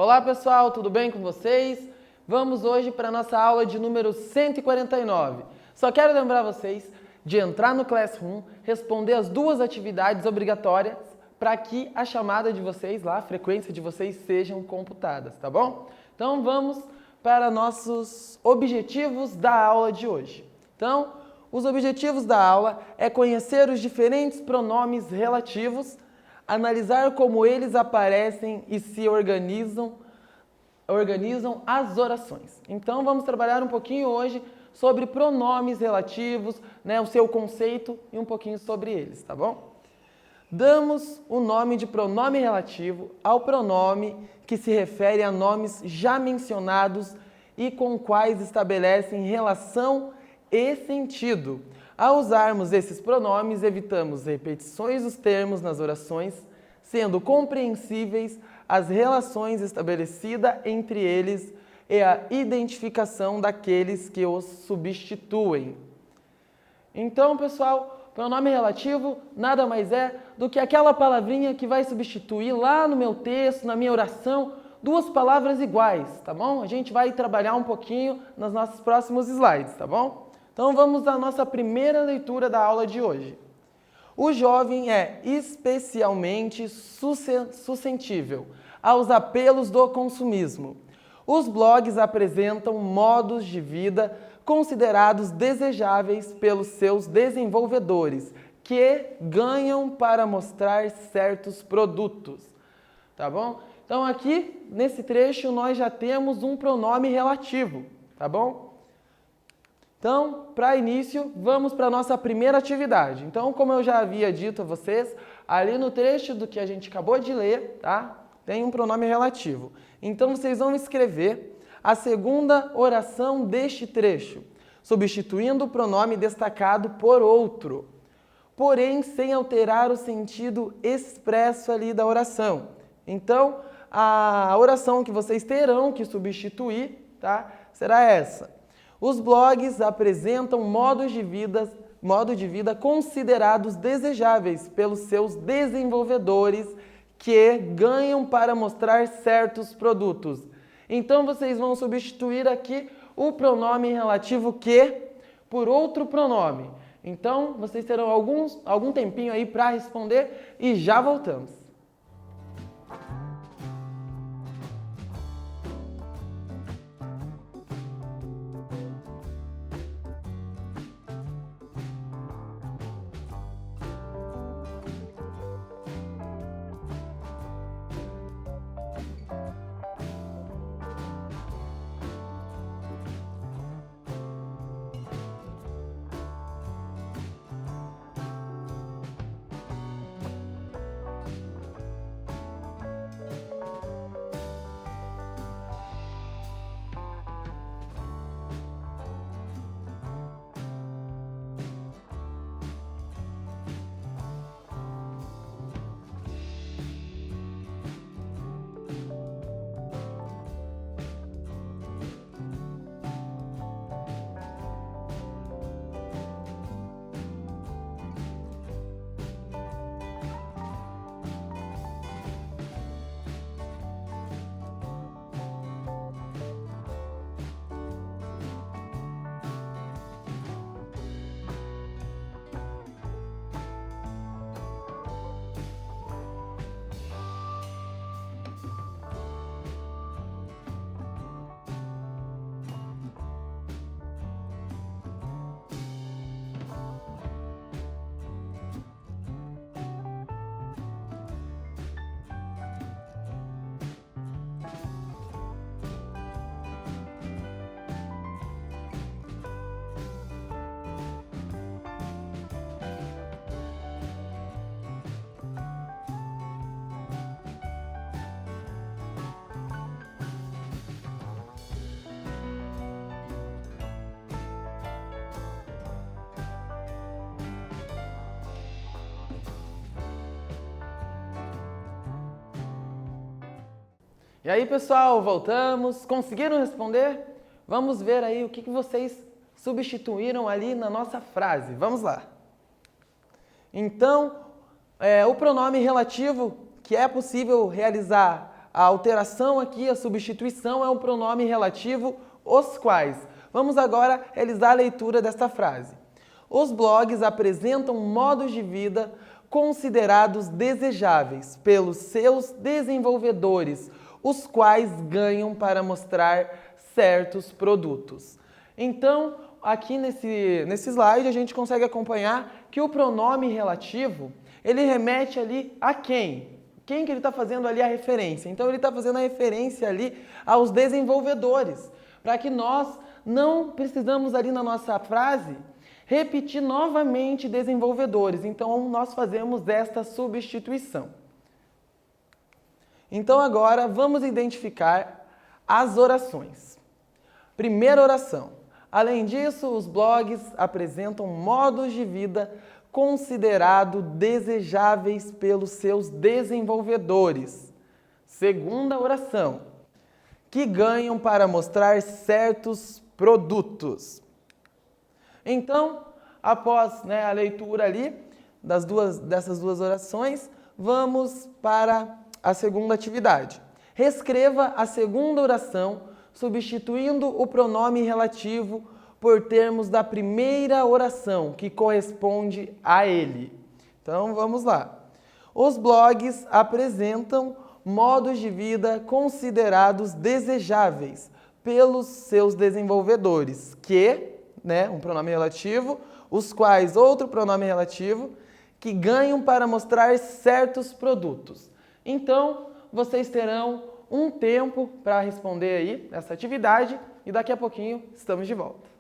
Olá pessoal, tudo bem com vocês? Vamos hoje para a nossa aula de número 149. Só quero lembrar vocês de entrar no Classroom, responder as duas atividades obrigatórias para que a chamada de vocês lá, a frequência de vocês sejam computadas, tá bom? Então vamos para nossos objetivos da aula de hoje. Então, os objetivos da aula é conhecer os diferentes pronomes relativos, analisar como eles aparecem e se organizam as orações. Então vamos trabalhar um pouquinho hoje sobre pronomes relativos, o seu conceito e um pouquinho sobre eles, tá bom? Damos o nome de pronome relativo ao pronome que se refere a nomes já mencionados e com quais estabelecem relação e sentido. Ao usarmos esses pronomes, evitamos repetições dos termos nas orações, sendo compreensíveis as relações estabelecidas entre eles e a identificação daqueles que os substituem. Então, pessoal, pronome relativo nada mais é do que aquela palavrinha que vai substituir lá no meu texto, na minha oração, duas palavras iguais, tá bom? A gente vai trabalhar um pouquinho nos nossos próximos slides, tá bom? Então vamos à nossa primeira leitura da aula de hoje. O jovem é especialmente suscetível aos apelos do consumismo. Os blogs apresentam modos de vida considerados desejáveis pelos seus desenvolvedores, que ganham para mostrar certos produtos. Tá bom? Então aqui, nesse trecho, nós já temos um pronome relativo, tá bom? Então, para início, vamos para a nossa primeira atividade. Então, como eu já havia dito a vocês, ali no trecho do que a gente acabou de ler, tá? Tem um pronome relativo. Então, vocês vão escrever a segunda oração deste trecho, substituindo o pronome destacado por outro, porém sem alterar o sentido expresso ali da oração. Então, a oração que vocês terão que substituir, tá? Será essa. Os blogs apresentam modo de vida considerados desejáveis pelos seus desenvolvedores que ganham para mostrar certos produtos. Então, vocês vão substituir aqui o pronome relativo que por outro pronome. Então, vocês terão algum tempinho aí para responder e já voltamos. E aí, pessoal, voltamos. Conseguiram responder? Vamos ver aí o que vocês substituíram ali na nossa frase. Vamos lá. Então, o pronome relativo que é possível realizar A alteração aqui, a substituição, é um pronome relativo os quais. Vamos agora realizar a leitura desta frase. Os blogs apresentam modos de vida considerados desejáveis pelos seus desenvolvedores, os quais ganham para mostrar certos produtos. Então, aqui nesse slide a gente consegue acompanhar que o pronome relativo, ele remete ali a quem? Quem que ele está fazendo ali a referência? Então ele está fazendo a referência ali aos desenvolvedores, para que nós não precisamos ali na nossa frase repetir novamente desenvolvedores. Então nós fazemos esta substituição. Então agora vamos identificar as orações. Primeira oração. Além disso, os blogs apresentam modos de vida considerados desejáveis pelos seus desenvolvedores. Segunda oração. Que ganham para mostrar certos produtos. Então, após a leitura ali dessas duas orações, vamos para a segunda atividade. Reescreva a segunda oração, substituindo o pronome relativo por termos da primeira oração, que corresponde a ele. Então, vamos lá. Os blogs apresentam modos de vida considerados desejáveis pelos seus desenvolvedores, que, um pronome relativo, os quais outro pronome relativo, que ganham para mostrar certos produtos. Então, vocês terão um tempo para responder aí essa atividade e daqui a pouquinho estamos de volta.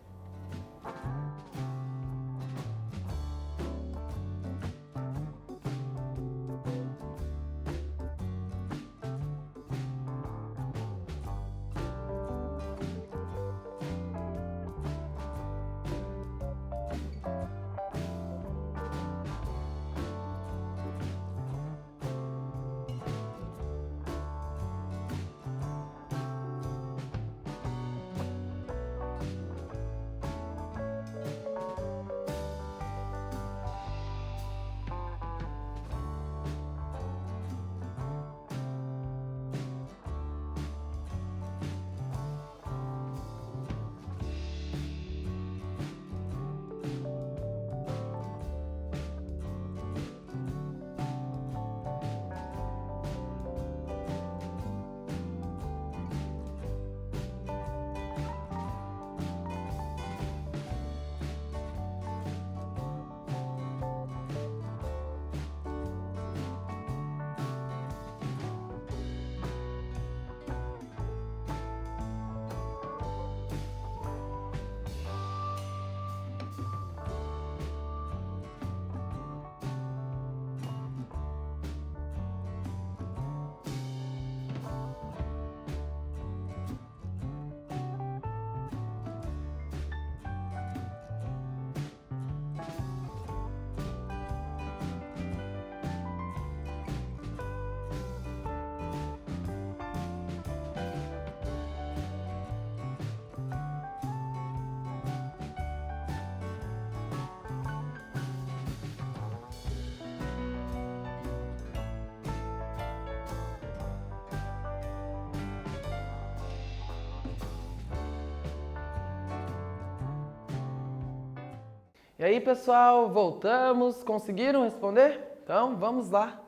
E aí, pessoal, voltamos. Conseguiram responder? Então, vamos lá.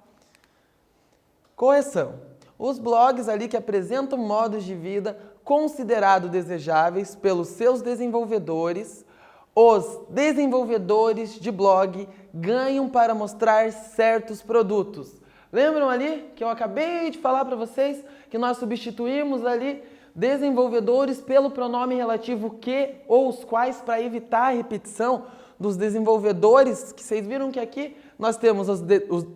Correção. Os blogs ali que apresentam modos de vida considerados desejáveis pelos seus desenvolvedores, os desenvolvedores de blog ganham para mostrar certos produtos. Lembram ali que eu acabei de falar para vocês que nós substituímos ali desenvolvedores pelo pronome relativo que ou os quais para evitar a repetição dos desenvolvedores, que vocês viram que aqui nós temos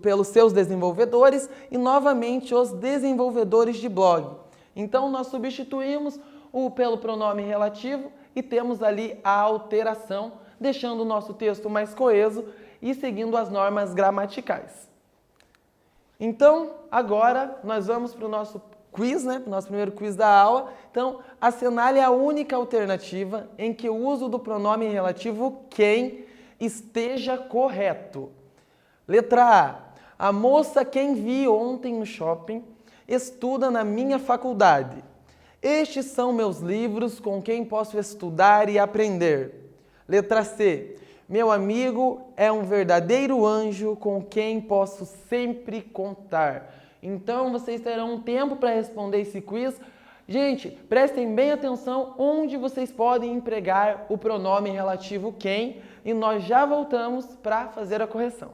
pelos seus desenvolvedores e novamente os desenvolvedores de blog. Então nós substituímos o pelo pronome relativo e temos ali a alteração, deixando o nosso texto mais coeso e seguindo as normas gramaticais. Então, agora nós vamos para o nosso quiz, para o nosso primeiro quiz da aula. Então, assinale a única alternativa em que o uso do pronome relativo quem esteja correto. Letra A. A moça quem vi ontem no shopping estuda na minha faculdade. Estes são meus livros com quem posso estudar e aprender. Letra C. Meu amigo é um verdadeiro anjo com quem posso sempre contar. Então, vocês terão um tempo para responder esse quiz. Gente, prestem bem atenção onde vocês podem empregar o pronome relativo quem e nós já voltamos para fazer a correção.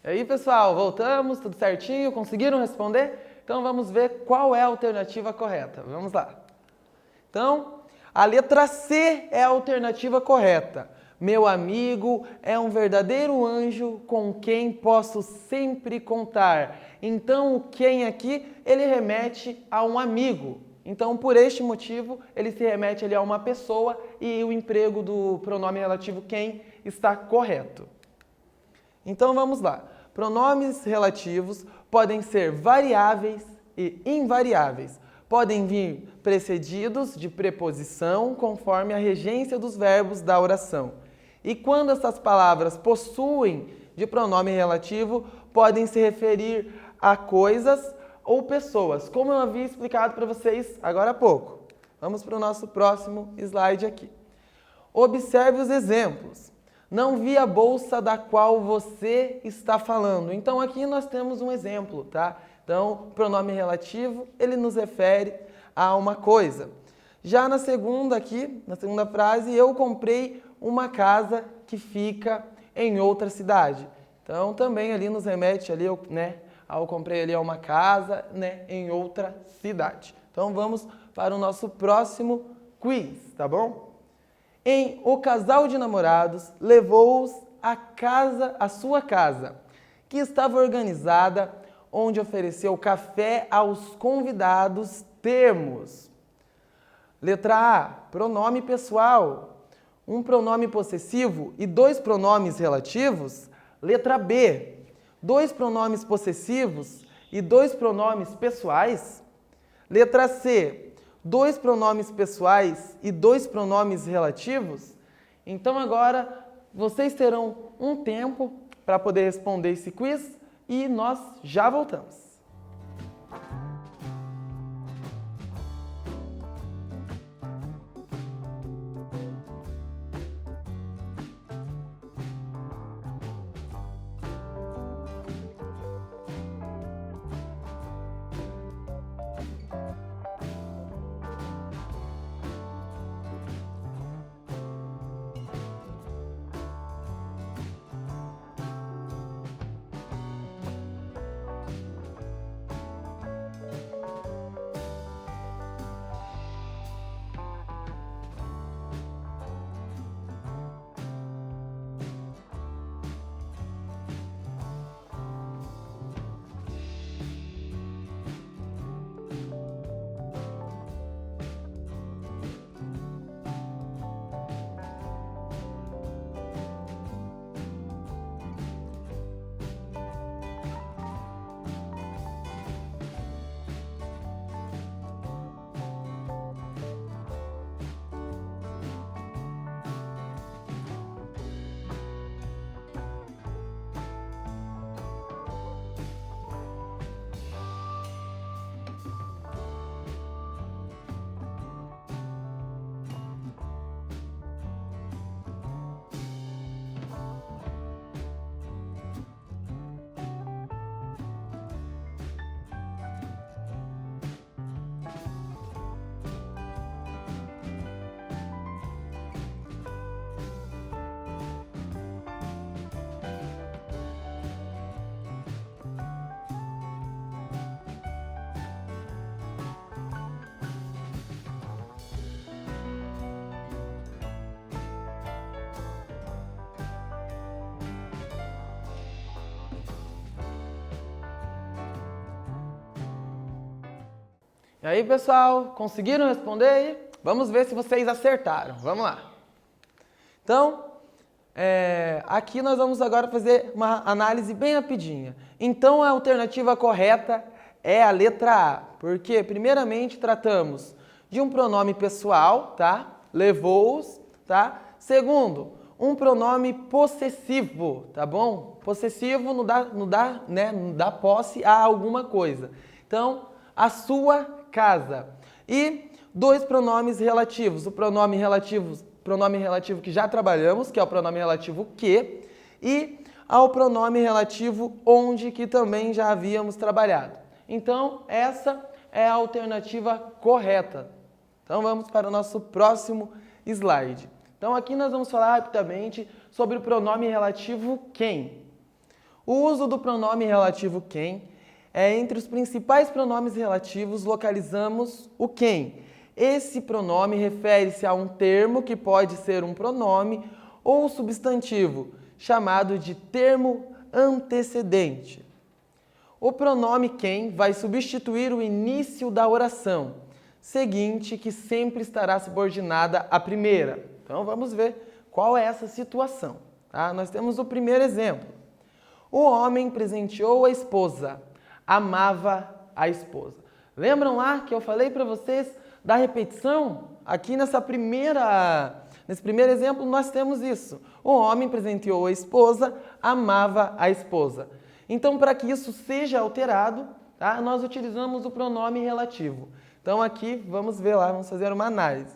E aí, pessoal, voltamos, tudo certinho? Conseguiram responder? Então vamos ver qual é a alternativa correta. Vamos lá. Então, a letra C é a alternativa correta. Meu amigo é um verdadeiro anjo com quem posso sempre contar. Então, o quem aqui, ele remete a um amigo. Então, por este motivo, ele se remete ali a uma pessoa e o emprego do pronome relativo quem está correto. Então, vamos lá. Pronomes relativos podem ser variáveis e invariáveis. Podem vir precedidos de preposição conforme a regência dos verbos da oração. E quando essas palavras possuem de pronome relativo, podem se referir a coisas ou pessoas, como eu havia explicado para vocês agora há pouco. Vamos para o nosso próximo slide aqui. Observe os exemplos. Não vi a bolsa da qual você está falando. Então, aqui nós temos um exemplo, tá? Então, o pronome relativo, ele nos refere a uma coisa. Já na segunda aqui, na segunda frase, eu comprei uma casa que fica em outra cidade. Então, também ali nos remete ali, né? Eu comprei ali uma casa, né? Em outra cidade. Então, vamos para o nosso próximo quiz, tá bom? Em O Casal de Namorados levou-os à sua casa, que estava organizada, onde ofereceu café aos convidados. Temos letra A, pronome pessoal, um pronome possessivo e dois pronomes relativos. Letra B, dois pronomes possessivos e dois pronomes pessoais. Letra C, dois pronomes pessoais e dois pronomes relativos. Então agora vocês terão um tempo para poder responder esse quiz e nós já voltamos. E aí, pessoal, conseguiram responder aí? Vamos ver se vocês acertaram. Vamos lá. Então, aqui nós vamos agora fazer uma análise bem rapidinha. Então, a alternativa correta é a letra A, porque primeiramente tratamos de um pronome pessoal, tá? Levou-os, tá? Segundo, um pronome possessivo, tá bom? Possessivo não dá posse a alguma coisa. Então, a sua casa. E dois pronomes relativos. O pronome relativo que já trabalhamos, que é o pronome relativo que, e ao pronome relativo onde, que também já havíamos trabalhado. Então, essa é a alternativa correta. Então, vamos para o nosso próximo slide. Então, aqui nós vamos falar rapidamente sobre o pronome relativo quem. O uso do pronome relativo quem é entre os principais pronomes relativos, localizamos o quem. Esse pronome refere-se a um termo que pode ser um pronome ou substantivo, chamado de termo antecedente. O pronome quem vai substituir o início da oração seguinte, que sempre estará subordinada à primeira. Então vamos ver qual é essa situação. Tá? Nós temos o primeiro exemplo. O homem presenteou a esposa, amava a esposa. Lembram lá que eu falei para vocês da repetição? Aqui nesse primeiro exemplo nós temos isso. O homem presenteou a esposa, amava a esposa. Então, para que isso seja alterado, tá, nós utilizamos o pronome relativo. Então, aqui, vamos ver lá, vamos fazer uma análise.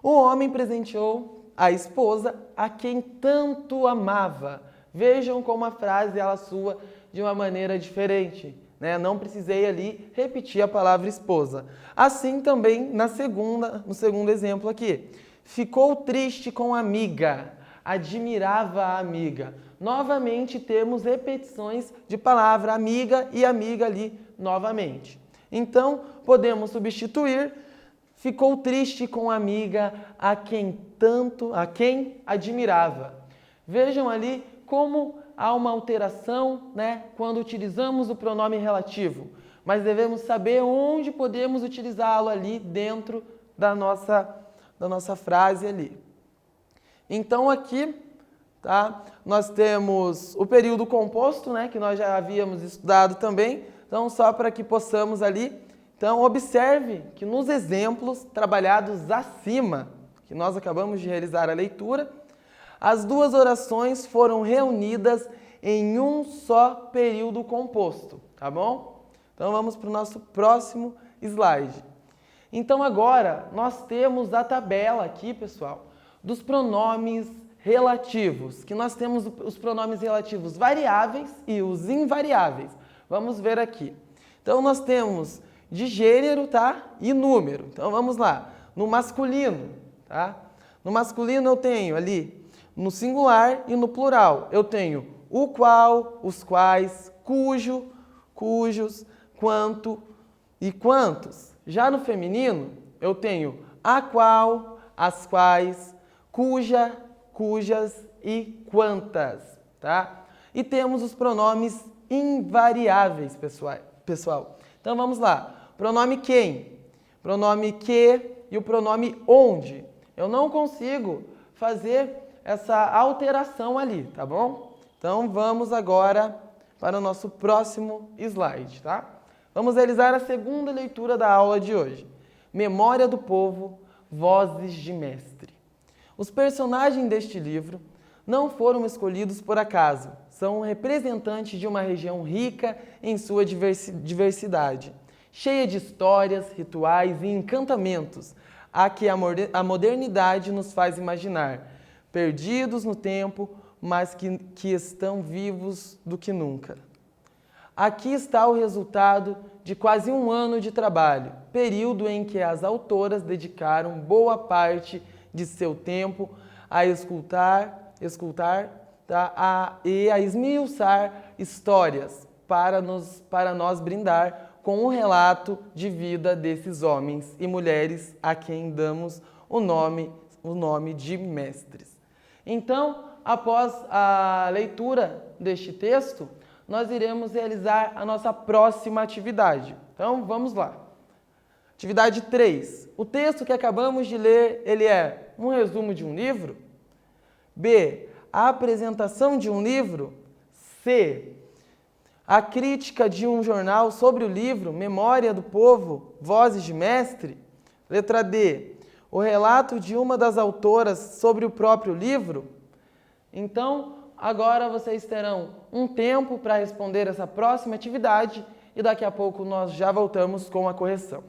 O homem presenteou a esposa a quem tanto amava. Vejam como a frase ela soa de uma maneira diferente. Né? Não precisei ali repetir a palavra esposa. Assim também no segundo exemplo aqui. Ficou triste com a amiga, admirava a amiga. Novamente temos repetições de palavra amiga e amiga ali novamente. Então, podemos substituir ficou triste com a amiga a quem admirava. Vejam ali como há uma alteração, né, quando utilizamos o pronome relativo, mas devemos saber onde podemos utilizá-lo ali dentro da nossa frase ali. Então aqui, tá, nós temos o período composto, né, que nós já havíamos estudado também, então só para que possamos ali, então observe que nos exemplos trabalhados acima, que nós acabamos de realizar a leitura, as duas orações foram reunidas em um só período composto, tá bom? Então vamos para o nosso próximo slide. Então agora nós temos a tabela aqui, pessoal, dos pronomes relativos, que nós temos os pronomes relativos variáveis e os invariáveis. Vamos ver aqui. Então nós temos de gênero, tá? E número. Então vamos lá. No masculino, tá? No masculino eu tenho ali no singular e no plural. Eu tenho o qual, os quais, cujo, cujos, quanto e quantos. Já no feminino, eu tenho a qual, as quais, cuja, cujas e quantas, tá? E temos os pronomes invariáveis, pessoal. Então vamos lá. Pronome quem, pronome que e o pronome onde. Eu não consigo fazer essa alteração ali, tá bom? Então vamos agora para o nosso próximo slide, tá? Vamos realizar a segunda leitura da aula de hoje. Memória do Povo, Vozes de Mestre. Os personagens deste livro não foram escolhidos por acaso. São representantes de uma região rica em sua diversidade, cheia de histórias, rituais e encantamentos, a que a modernidade nos faz imaginar, perdidos no tempo, mas que estão vivos do que nunca. Aqui está o resultado de quase um ano de trabalho, período em que as autoras dedicaram boa parte de seu tempo a escutar e a esmiuçar histórias para nós brindar com o relato de vida desses homens e mulheres a quem damos o nome de mestres. Então, após a leitura deste texto, nós iremos realizar a nossa próxima atividade. Então, vamos lá. Atividade 3. O texto que acabamos de ler, ele é um resumo de um livro? B. A apresentação de um livro? C. A crítica de um jornal sobre o livro Memória do Povo, Vozes de Mestre? Letra D. O relato de uma das autoras sobre o próprio livro? Então, agora vocês terão um tempo para responder essa próxima atividade e daqui a pouco nós já voltamos com a correção.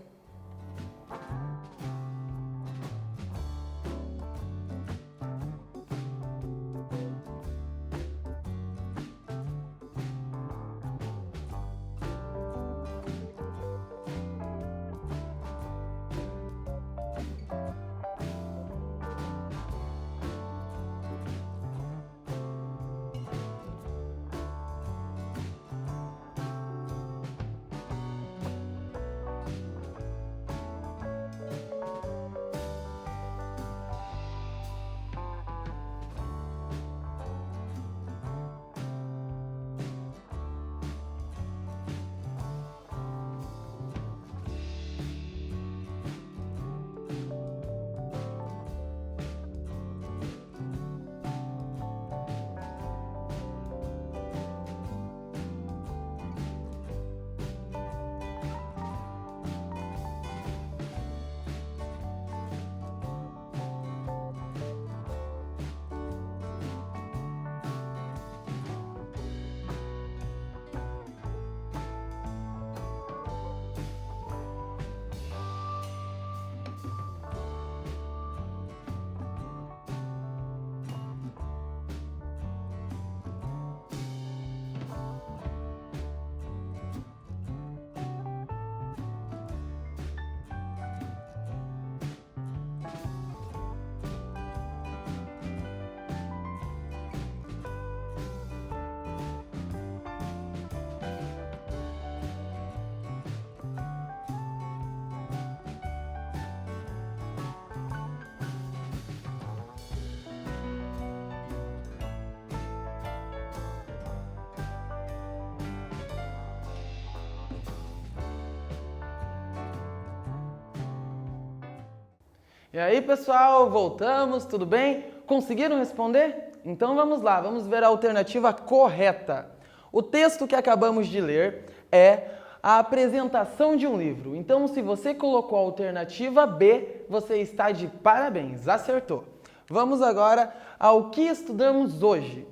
E aí, pessoal, voltamos, tudo bem? Conseguiram responder? Então vamos lá, vamos ver a alternativa correta. O texto que acabamos de ler é a apresentação de um livro. Então, se você colocou a alternativa B, você está de parabéns, acertou. Vamos agora ao que estudamos hoje.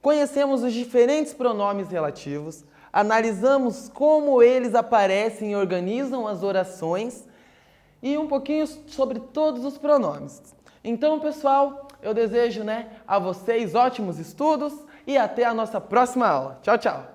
Conhecemos os diferentes pronomes relativos, analisamos como eles aparecem e organizam as orações e um pouquinho sobre todos os pronomes. Então, pessoal, eu desejo a vocês ótimos estudos e até a nossa próxima aula. Tchau, tchau!